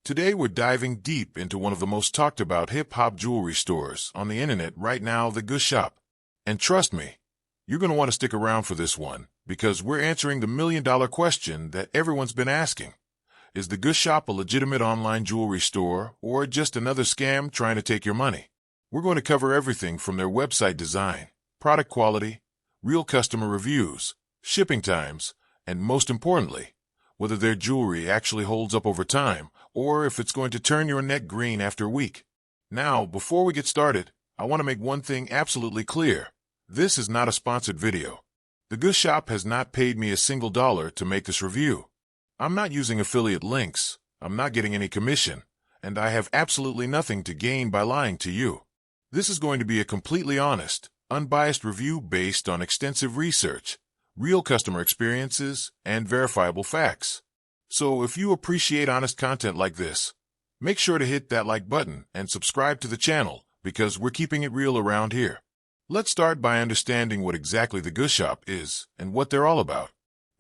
Today we're diving deep into one of the most talked about hip-hop jewelry stores on the internet right now, TheGuuShop. And trust me, you're going to want to stick around for this one, because we're answering the million-dollar question that everyone's been asking. Is TheGuuShop a legitimate online jewelry store, or just another scam trying to take your money? We're going to cover everything from their website design, product quality, real customer reviews, shipping times, and most importantly, whether their jewelry actually holds up over time, or if it's going to turn your neck green after a week. Now, before we get started, I want to make one thing absolutely clear. This is not a sponsored video. TheGuuShop has not paid me a single dollar to make this review. I'm not using affiliate links, I'm not getting any commission, and I have absolutely nothing to gain by lying to you. This is going to be a completely honest, unbiased review based on extensive research, real customer experiences, and verifiable facts. So if you appreciate honest content like this, make sure to hit that like button and subscribe to the channel, because we're keeping it real around here. Let's start by understanding what exactly TheGuuShop is and what they're all about.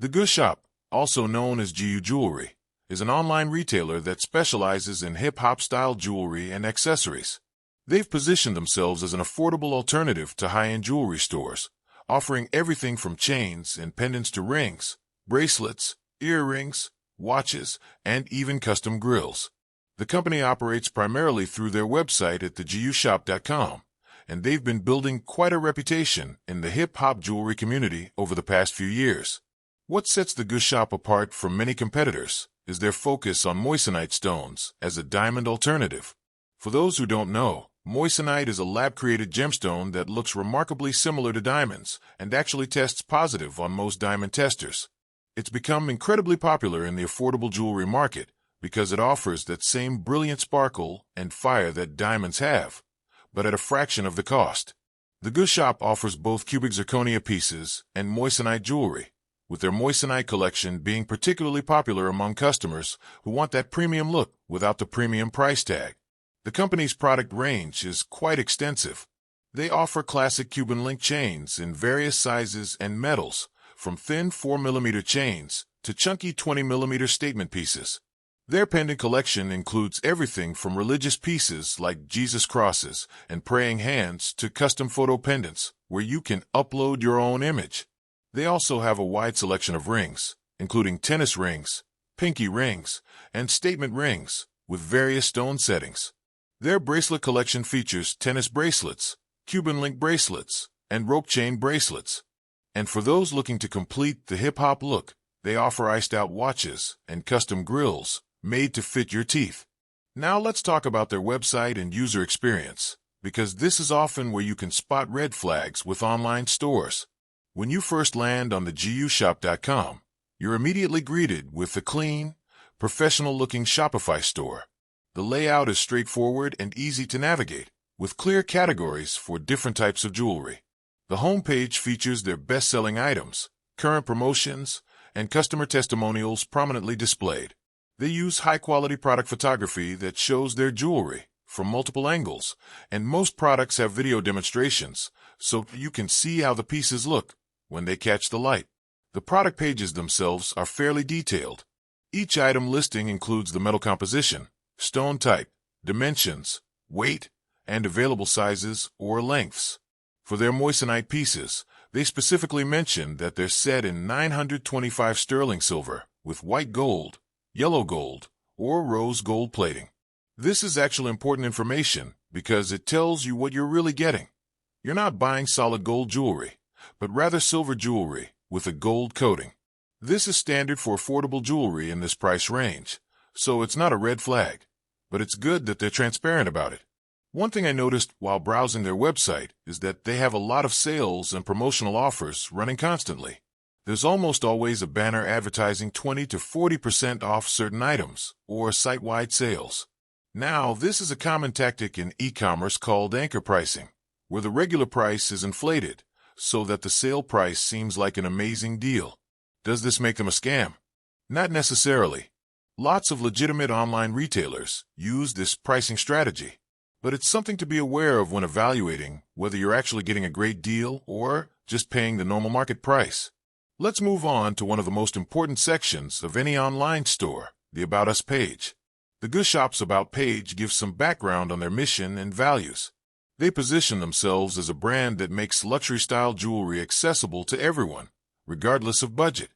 TheGuuShop, also known as GU Jewelry, is an online retailer that specializes in hip-hop style jewelry and accessories. They've positioned themselves as an affordable alternative to high-end jewelry stores, offering everything from chains and pendants to rings, bracelets, earrings, watches, and even custom grills. The company operates primarily through their website at TheGuuShop.com, and they've been building quite a reputation in the hip-hop jewelry community over the past few years. What sets TheGuuShop apart from many competitors is their focus on moissanite stones as a diamond alternative. For those who don't know, Moissanite is a lab-created gemstone that looks remarkably similar to diamonds and actually tests positive on most diamond testers. It's become incredibly popular in the affordable jewelry market because it offers that same brilliant sparkle and fire that diamonds have, but at a fraction of the cost. TheGuuShop offers both cubic zirconia pieces and moissanite jewelry, with their moissanite collection being particularly popular among customers who want that premium look without the premium price tag. The company's product range is quite extensive. They offer classic Cuban link chains in various sizes and metals, from thin 4mm chains to chunky 20mm statement pieces. Their pendant collection includes everything from religious pieces like Jesus crosses and praying hands to custom photo pendants where you can upload your own image. They also have a wide selection of rings, including tennis rings, pinky rings, and statement rings with various stone settings. Their bracelet collection features tennis bracelets, Cuban link bracelets, and rope chain bracelets. And for those looking to complete the hip-hop look, they offer iced-out watches and custom grills made to fit your teeth. Now let's talk about their website and user experience, because this is often where you can spot red flags with online stores. When you first land on TheGuuShop.com, you're immediately greeted with a clean, professional-looking Shopify store. The layout is straightforward and easy to navigate, with clear categories for different types of jewelry. The homepage features their best-selling items, current promotions, and customer testimonials prominently displayed. They use high-quality product photography that shows their jewelry from multiple angles, and most products have video demonstrations, so you can see how the pieces look when they catch the light. The product pages themselves are fairly detailed. Each item listing includes the metal composition, stone type, dimensions, weight, and available sizes or lengths. For their moissanite pieces, they specifically mention that they're set in 925 sterling silver with white gold, yellow gold, or rose gold plating. This is actually important information because it tells you what you're really getting. You're not buying solid gold jewelry, but rather silver jewelry with a gold coating. This is standard for affordable jewelry in this price range, so it's not a red flag, but it's good that they're transparent about it. One thing I noticed while browsing their website is that they have a lot of sales and promotional offers running constantly. There's almost always a banner advertising 20 to 40% off certain items or site-wide sales. Now, this is a common tactic in e-commerce called anchor pricing, where the regular price is inflated so that the sale price seems like an amazing deal. Does this make them a scam? Not necessarily. Lots of legitimate online retailers use this pricing strategy, but it's something to be aware of when evaluating whether you're actually getting a great deal or just paying the normal market price. Let's move on to one of the most important sections of any online store, the About Us page. TheGuuShop's About page gives some background on their mission and values. They position themselves as a brand that makes luxury-style jewelry accessible to everyone, regardless of budget.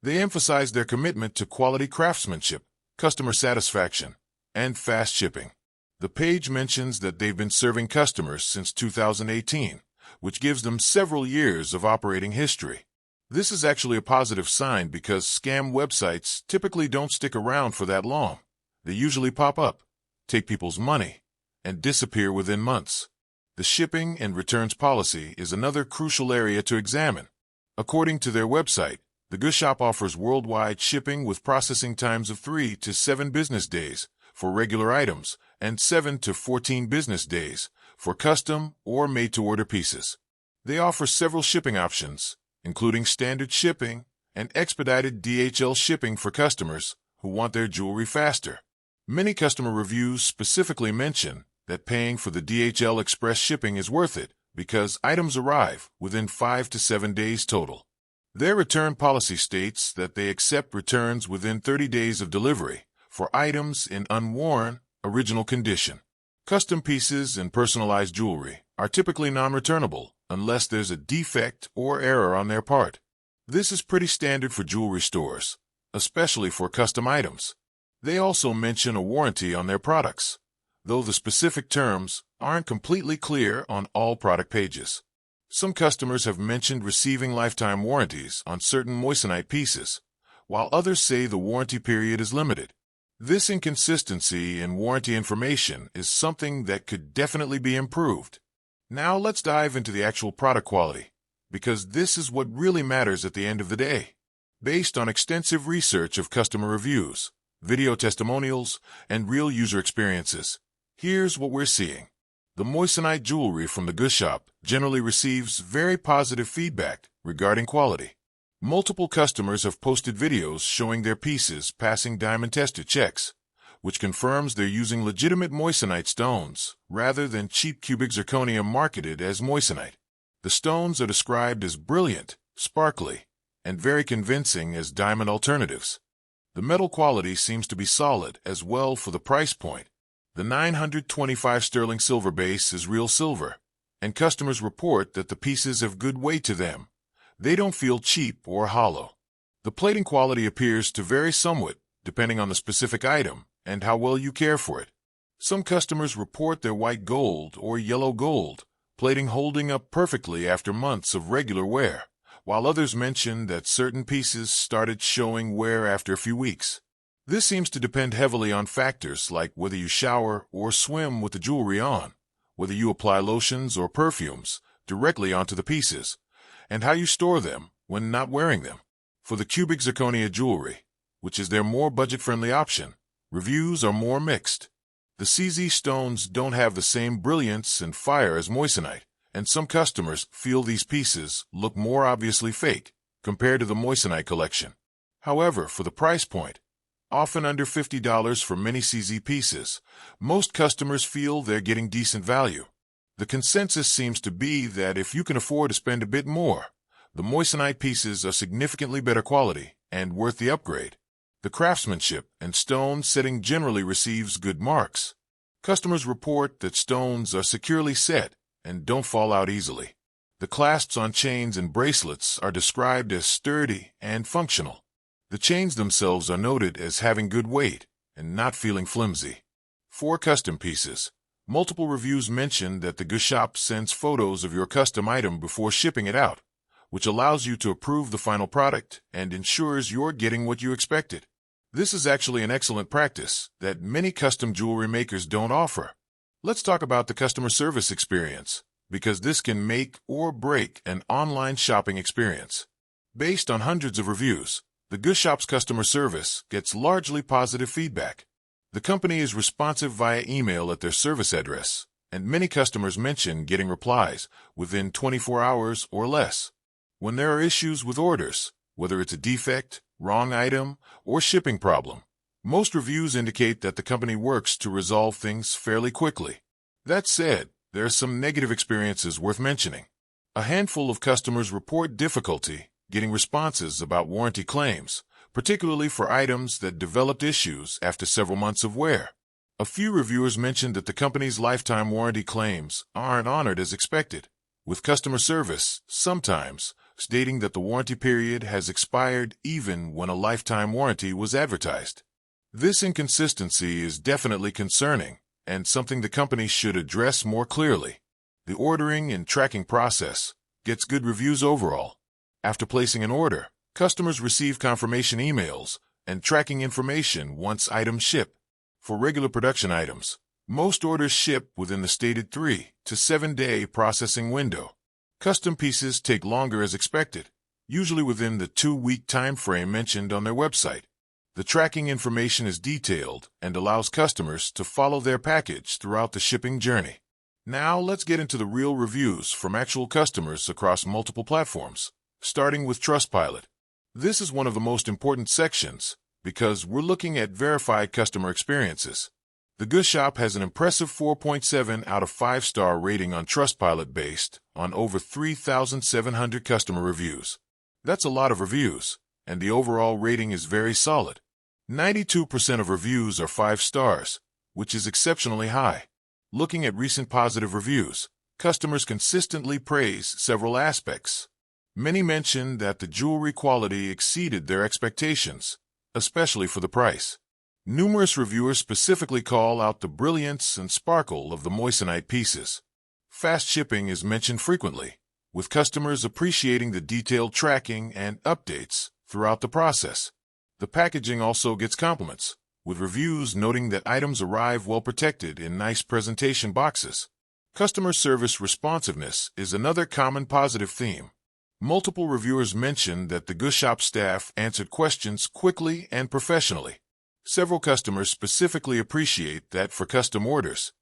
They emphasize their commitment to quality craftsmanship, customer satisfaction, and fast shipping. The page mentions that they've been serving customers since 2018, which gives them several years of operating history. This is actually a positive sign because scam websites typically don't stick around for that long. They usually pop up, take people's money, and disappear within months. The shipping and returns policy is another crucial area to examine. According to their website, TheGuuShop offers worldwide shipping with processing times of 3 to 7 business days for regular items and 7 to 14 business days for custom or made-to-order pieces. They offer several shipping options, including standard shipping and expedited DHL shipping for customers who want their jewelry faster. Many customer reviews specifically mention that paying for the DHL express shipping is worth it because items arrive within 5 to 7 days total. Their return policy states that they accept returns within 30 days of delivery for items in unworn, original condition. Custom pieces and personalized jewelry are typically non-returnable unless there's a defect or error on their part. This is pretty standard for jewelry stores, especially for custom items. They also mention a warranty on their products, though the specific terms aren't completely clear on all product pages. Some customers have mentioned receiving lifetime warranties on certain Moissanite pieces, while others say the warranty period is limited. This inconsistency in warranty information is something that could definitely be improved. Now let's dive into the actual product quality, because this is what really matters at the end of the day. Based on extensive research of customer reviews, video testimonials, and real user experiences, here's what we're seeing. The Moissanite jewelry from TheGuuShop generally receives very positive feedback regarding quality. Multiple customers have posted videos showing their pieces passing diamond-tested checks, which confirms they're using legitimate Moissanite stones rather than cheap cubic zirconia marketed as Moissanite. The stones are described as brilliant, sparkly, and very convincing as diamond alternatives. The metal quality seems to be solid as well for the price point. The 925 sterling silver base is real silver, and customers report that the pieces have good weight to them. They don't feel cheap or hollow. The plating quality appears to vary somewhat depending on the specific item and how well you care for it. Some customers report their white gold or yellow gold plating holding up perfectly after months of regular wear, while others mention that certain pieces started showing wear after a few weeks. This seems to depend heavily on factors like whether you shower or swim with the jewelry on, whether you apply lotions or perfumes directly onto the pieces, and how you store them when not wearing them. For the cubic zirconia jewelry, which is their more budget-friendly option, reviews are more mixed. The CZ stones don't have the same brilliance and fire as Moissanite, and some customers feel these pieces look more obviously fake compared to the Moissanite collection. However, for the price point, often under $50 for many CZ pieces, most customers feel they're getting decent value. The consensus seems to be that if you can afford to spend a bit more, the Moissanite pieces are significantly better quality and worth the upgrade. The craftsmanship and stone setting generally receives good marks. Customers report that stones are securely set and don't fall out easily. The clasps on chains and bracelets are described as sturdy and functional. The chains themselves are noted as having good weight and not feeling flimsy. For custom pieces, multiple reviews mention that TheGuuShop sends photos of your custom item before shipping it out, which allows you to approve the final product and ensures you're getting what you expected. This is actually an excellent practice that many custom jewelry makers don't offer. Let's talk about the customer service experience, because this can make or break an online shopping experience. Based on hundreds of reviews, TheGuuShop's customer service gets largely positive feedback. The company is responsive via email at their service address, and many customers mention getting replies within 24 hours or less. When there are issues with orders, whether it's a defect, wrong item, or shipping problem, most reviews indicate that the company works to resolve things fairly quickly. That said, there are some negative experiences worth mentioning. A handful of customers report difficulty getting responses about warranty claims, particularly for items that developed issues after several months of wear. A few reviewers mentioned that the company's lifetime warranty claims aren't honored as expected, with customer service sometimes stating that the warranty period has expired even when a lifetime warranty was advertised. This inconsistency is definitely concerning and something the company should address more clearly. The ordering and tracking process gets good reviews overall. After placing an order, customers receive confirmation emails and tracking information once items ship. For regular production items, most orders ship within the stated 3 to 7 day processing window. Custom pieces take longer as expected, usually within the 2-week time frame mentioned on their website. The tracking information is detailed and allows customers to follow their package throughout the shipping journey. Now let's get into the real reviews from actual customers across multiple platforms, starting with Trustpilot. This is one of the most important sections because we're looking at verified customer experiences. TheGuuShop has an impressive 4.7 out of 5-star rating on Trustpilot based on over 3,700 customer reviews. That's a lot of reviews, and the overall rating is very solid. 92% of reviews are 5 stars, which is exceptionally high. Looking at recent positive reviews, customers consistently praise several aspects. Many mention that the jewelry quality exceeded their expectations, especially for the price. Numerous reviewers specifically call out the brilliance and sparkle of the Moissanite pieces. Fast shipping is mentioned frequently, with customers appreciating the detailed tracking and updates throughout the process. The packaging also gets compliments, with reviews noting that items arrive well protected in nice presentation boxes. Customer service responsiveness is another common positive theme. Multiple reviewers mentioned that the TheGuuShop staff answered questions quickly and professionally. Several customers specifically appreciate that for custom orders,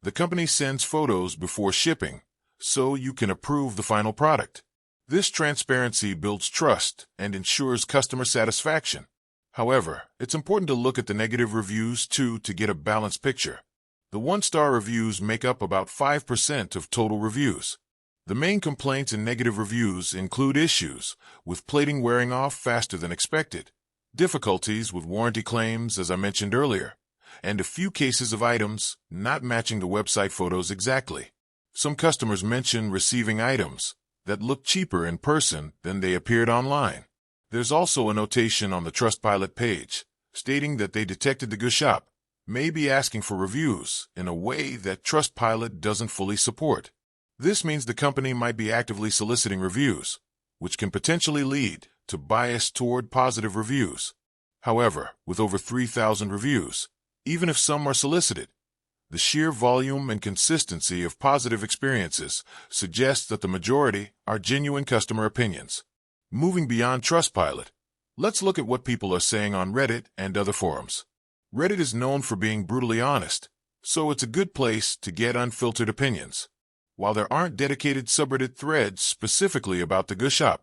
the company sends photos before shipping, so you can approve the final product. This transparency builds trust and ensures customer satisfaction. However, it's important to look at the negative reviews too to get a balanced picture. The 1-star reviews make up about 5% of total reviews. The main complaints and negative reviews include issues with plating wearing off faster than expected, difficulties with warranty claims, as I mentioned earlier, and a few cases of items not matching the website photos exactly. Some customers mention receiving items that look cheaper in person than they appeared online. There's also a notation on the Trustpilot page stating that they detected the TheGuuShop may be asking for reviews in a way that Trustpilot doesn't fully support. This means the company might be actively soliciting reviews, which can potentially lead to bias toward positive reviews. However, with over 3,000 reviews, even if some are solicited, the sheer volume and consistency of positive experiences suggests that the majority are genuine customer opinions. Moving beyond Trustpilot, let's look at what people are saying on Reddit and other forums. Reddit is known for being brutally honest, so it's a good place to get unfiltered opinions. While there aren't dedicated subreddit threads specifically about the TheGuuShop,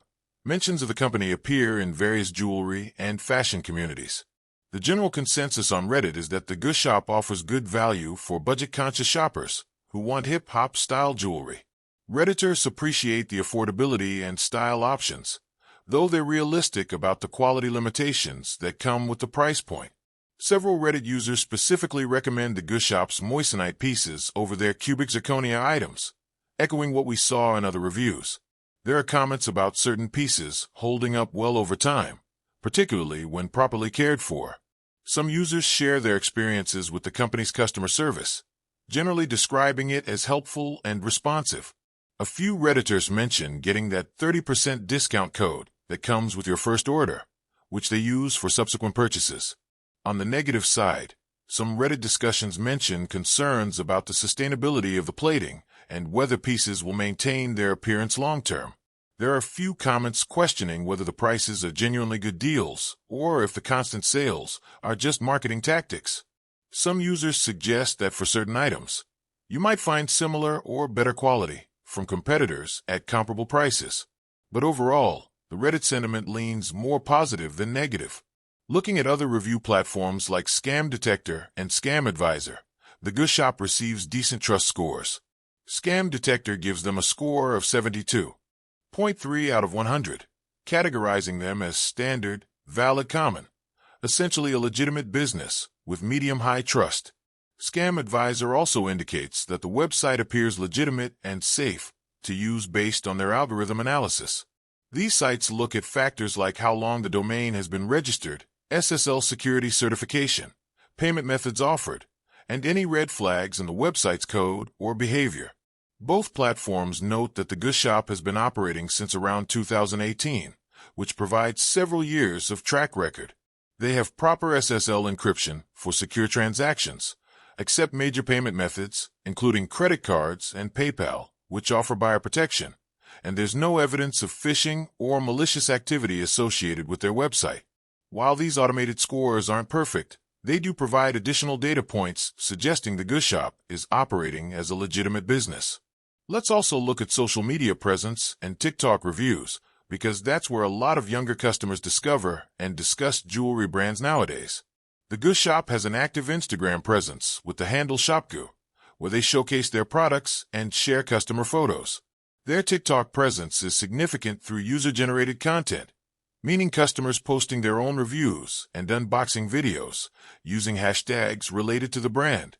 mentions of the company appear in various jewelry and fashion communities. The general consensus on Reddit is that the TheGuuShop offers good value for budget-conscious shoppers who want hip-hop style jewelry. Redditors appreciate the affordability and style options, though they're realistic about the quality limitations that come with the price point. Several Reddit users specifically recommend the TheGuuShop's Moissanite pieces over their cubic zirconia items, echoing what we saw in other reviews. There are comments about certain pieces holding up well over time, particularly when properly cared for. Some users share their experiences with the company's customer service, generally describing it as helpful and responsive. A few Redditors mention getting that 30% discount code that comes with your first order, which they use for subsequent purchases. On the negative side, some Reddit discussions mention concerns about the sustainability of the plating and whether pieces will maintain their appearance long-term. There are a few comments questioning whether the prices are genuinely good deals or if the constant sales are just marketing tactics. Some users suggest that for certain items, you might find similar or better quality from competitors at comparable prices. But overall, the Reddit sentiment leans more positive than negative. Looking at other review platforms like Scam Detector and Scam Advisor, the TheGuuShop receives decent trust scores. Scam Detector gives them a score of 72.3 out of 100, categorizing them as standard Valid common. Essentially a legitimate business with medium-high trust. Scam Advisor also indicates that the website appears legitimate and safe to use based on their algorithm analysis. These sites look at factors like how long the domain has been registered, SSL security certification, payment methods offered, and any red flags in the website's code or behavior. Both platforms note that TheGuuShop has been operating since around 2018, which provides several years of track record. They have proper SSL encryption for secure transactions, accept major payment methods, including credit cards and PayPal, which offer buyer protection, and there's no evidence of phishing or malicious activity associated with their website. While these automated scores aren't perfect, they do provide additional data points suggesting TheGuuShop is operating as a legitimate business. Let's also look at social media presence and TikTok reviews, because that's where a lot of younger customers discover and discuss jewelry brands nowadays. TheGuuShop has an active Instagram presence with the handle ShopGoo, where they showcase their products and share customer photos. Their TikTok presence is significant through user-generated content, meaning customers posting their own reviews and unboxing videos using hashtags related to the brand.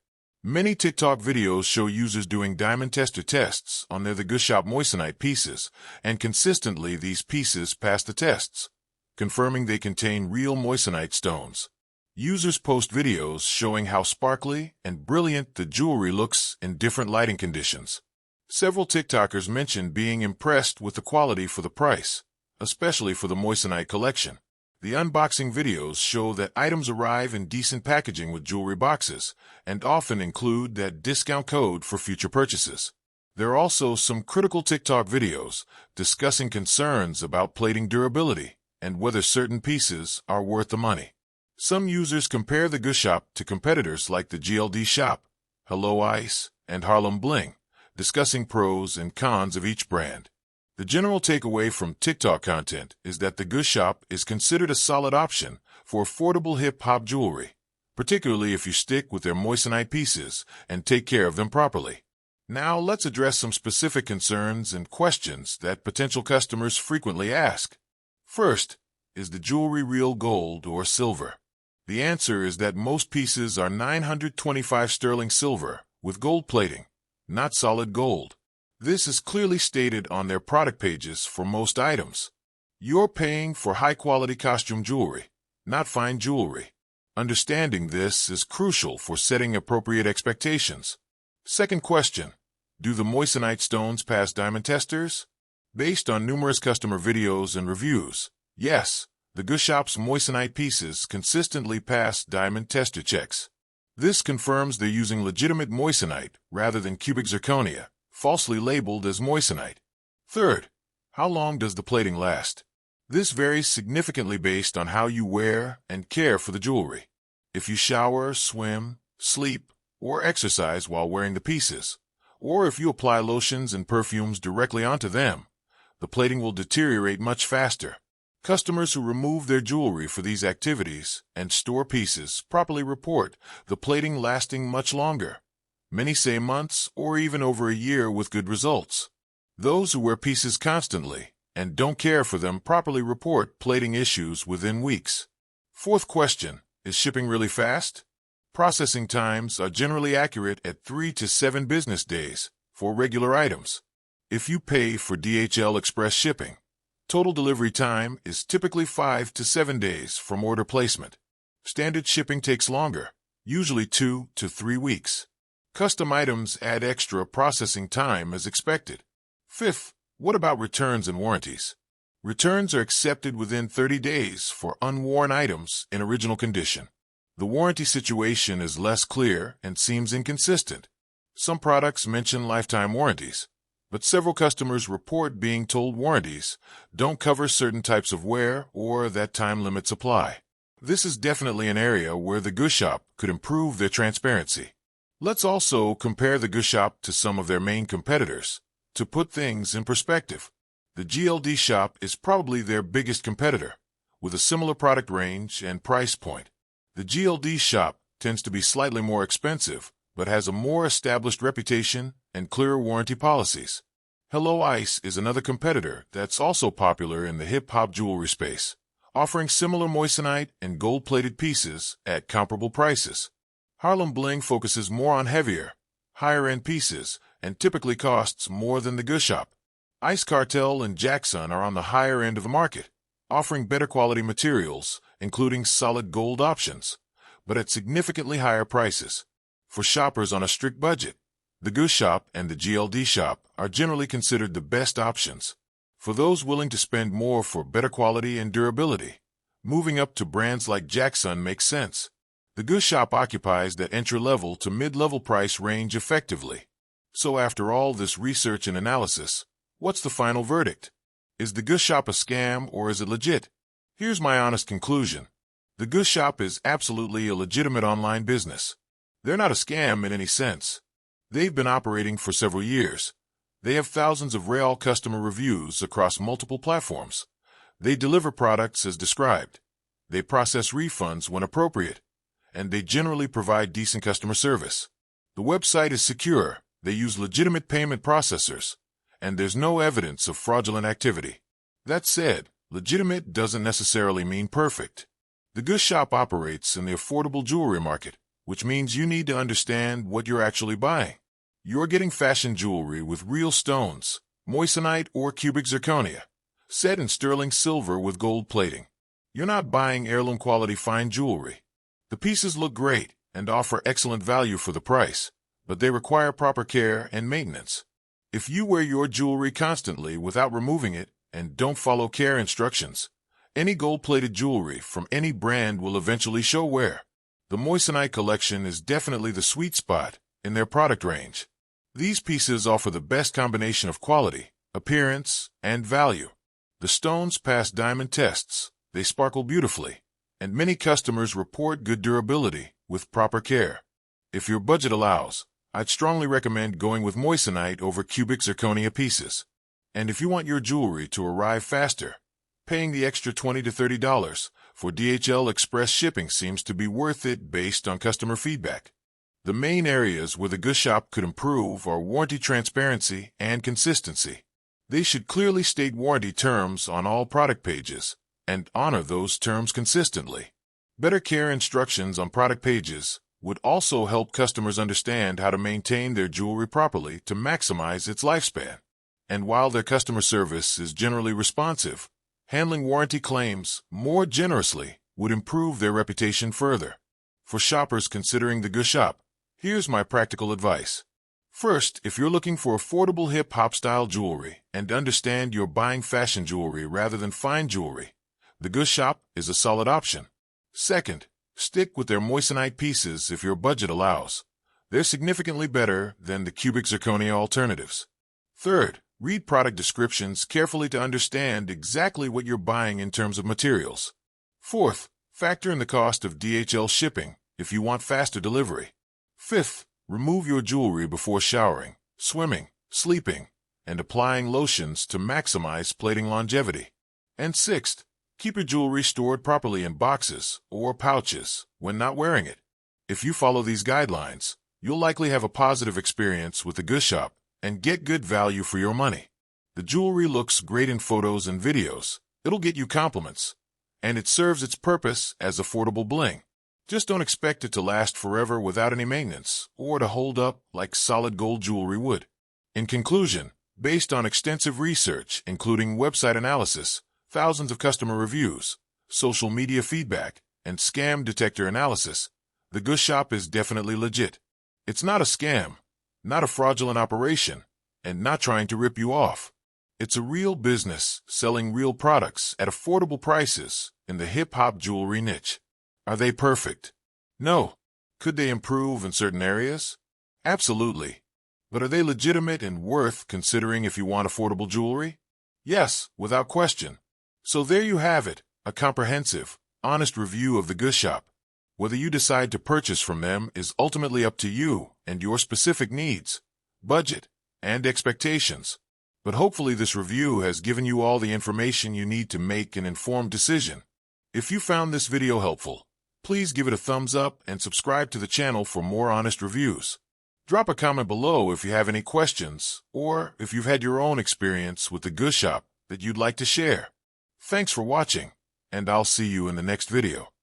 Many TikTok videos show users doing diamond tester tests on their TheGuuShop Moissanite pieces, and consistently these pieces pass the tests, confirming they contain real Moissanite stones. Users post videos showing how sparkly and brilliant the jewelry looks in different lighting conditions. Several TikTokers mentioned being impressed with the quality for the price, especially for the Moissanite collection. The unboxing videos show that items arrive in decent packaging with jewelry boxes and often include that discount code for future purchases. There are also some critical TikTok videos discussing concerns about plating durability and whether certain pieces are worth the money. Some users compare TheGuuShop to competitors like the TheGuuShop, Hello Ice, and Harlem Bling, discussing pros and cons of each brand. The general takeaway from TikTok content is that TheGuuShop is considered a solid option for affordable hip-hop jewelry, particularly if you stick with their Moissanite pieces and take care of them properly. Now let's address some specific concerns and questions that potential customers frequently ask. First, is the jewelry real gold or silver? The answer is that most pieces are 925 sterling silver with gold plating, not solid gold. This is clearly stated on their product pages for most items. You're paying for high-quality costume jewelry, not fine jewelry. Understanding this is crucial for setting appropriate expectations. Second question, do the Moissanite stones pass diamond testers? Based on numerous customer videos and reviews, yes, TheGuuShop's Moissanite pieces consistently pass diamond tester checks. This confirms they're using legitimate Moissanite rather than cubic zirconia, falsely labeled as Moissanite. Third, how long does the plating last? This varies significantly based on how you wear and care for the jewelry. If you shower, swim, sleep, or exercise while wearing the pieces, or if you apply lotions and perfumes directly onto them, the plating will deteriorate much faster. Customers who remove their jewelry for these activities and store pieces properly report the plating lasting much longer. Many say months or even over a year with good results. Those who wear pieces constantly and don't care for them properly report plating issues within weeks. Fourth question, is shipping really fast? Processing times are generally accurate at 3 to 7 business days for regular items. If you pay for DHL Express shipping, total delivery time is typically 5 to 7 days from order placement. Standard shipping takes longer, usually 2 to 3 weeks. Custom items add extra processing time as expected. Fifth, what about returns and warranties? Returns are accepted within 30 days for unworn items in original condition. The warranty situation is less clear and seems inconsistent. Some products mention lifetime warranties, but several customers report being told warranties don't cover certain types of wear or that time limits apply. This is definitely an area where TheGuuShop could improve their transparency. Let's also compare TheGuuShop to some of their main competitors to put things in perspective. TheGuuShop is probably their biggest competitor, with a similar product range and price point. TheGuuShop tends to be slightly more expensive, but has a more established reputation and clearer warranty policies. Hello Ice is another competitor that's also popular in the hip-hop jewelry space, offering similar moissanite and gold-plated pieces at comparable prices. Harlem Bling focuses more on heavier, higher-end pieces and typically costs more than TheGuuShop. Ice Cartel and Jackson are on the higher end of the market, offering better quality materials, including solid gold options, but at significantly higher prices. For shoppers on a strict budget, TheGuuShop and the GLD Shop are generally considered the best options. For those willing to spend more for better quality and durability, moving up to brands like Jackson makes sense. TheGuuShop occupies that entry-level to mid-level price range effectively. So after all this research and analysis, what's the final verdict? Is TheGuuShop a scam or is it legit? Here's my honest conclusion. TheGuuShop is absolutely a legitimate online business. They're not a scam in any sense. They've been operating for several years. They have thousands of real customer reviews across multiple platforms. They deliver products as described. They process refunds when appropriate. And they generally provide decent customer service. The website is secure. They use legitimate payment processors. And there's no evidence of fraudulent activity. That said, legitimate doesn't necessarily mean perfect. TheGuuShop operates in the affordable jewelry market, which means you need to understand what you're actually buying. You're getting fashion jewelry with real stones, moissanite or cubic zirconia, set in sterling silver with gold plating. You're not buying heirloom quality fine jewelry. The pieces look great and offer excellent value for the price, but they require proper care and maintenance. If you wear your jewelry constantly without removing it and don't follow care instructions, any gold-plated jewelry from any brand will eventually show wear. The Moissanite collection is definitely the sweet spot in their product range. These pieces offer the best combination of quality, appearance, and value. The stones pass diamond tests, they sparkle beautifully, and many customers report good durability with proper care. If your budget allows, I'd strongly recommend going with moissanite over cubic zirconia pieces. And if you want your jewelry to arrive faster, paying the extra $20 to $30 for DHL Express shipping seems to be worth it based on customer feedback. The main areas where TheGuuShop could improve are warranty transparency and consistency. They should clearly state warranty terms on all product pages and honor those terms consistently. Better care instructions on product pages would also help customers understand how to maintain their jewelry properly to maximize its lifespan. And while their customer service is generally responsive, handling warranty claims more generously would improve their reputation further. For shoppers considering TheGuuShop, here's my practical advice. First, if you're looking for affordable hip-hop style jewelry and understand you're buying fashion jewelry rather than fine jewelry, TheGuuShop is a solid option. Second, stick with their moissanite pieces if your budget allows. They're significantly better than the cubic zirconia alternatives. Third, read product descriptions carefully to understand exactly what you're buying in terms of materials. Fourth, factor in the cost of DHL shipping if you want faster delivery. Fifth, remove your jewelry before showering, swimming, sleeping, and applying lotions to maximize plating longevity. And sixth, keep your jewelry stored properly in boxes or pouches when not wearing it. If you follow these guidelines, you'll likely have a positive experience with TheGuuShop and get good value for your money. The jewelry looks great in photos and videos. It'll get you compliments, and it serves its purpose as affordable bling. Just don't expect it to last forever without any maintenance or to hold up like solid gold jewelry would. In conclusion, based on extensive research, including website analysis, thousands of customer reviews, social media feedback, and scam detector analysis, TheGuuShop is definitely legit. It's not a scam, not a fraudulent operation, and not trying to rip you off. It's a real business selling real products at affordable prices in the hip-hop jewelry niche. Are they perfect? No. Could they improve in certain areas? Absolutely. But are they legitimate and worth considering if you want affordable jewelry? Yes, without question. So there you have it, a comprehensive, honest review of TheGuuShop. Whether you decide to purchase from them is ultimately up to you and your specific needs, budget, and expectations. But hopefully this review has given you all the information you need to make an informed decision. If you found this video helpful, please give it a thumbs up and subscribe to the channel for more honest reviews. Drop a comment below if you have any questions or if you've had your own experience with TheGuuShop that you'd like to share. Thanks for watching, and I'll see you in the next video.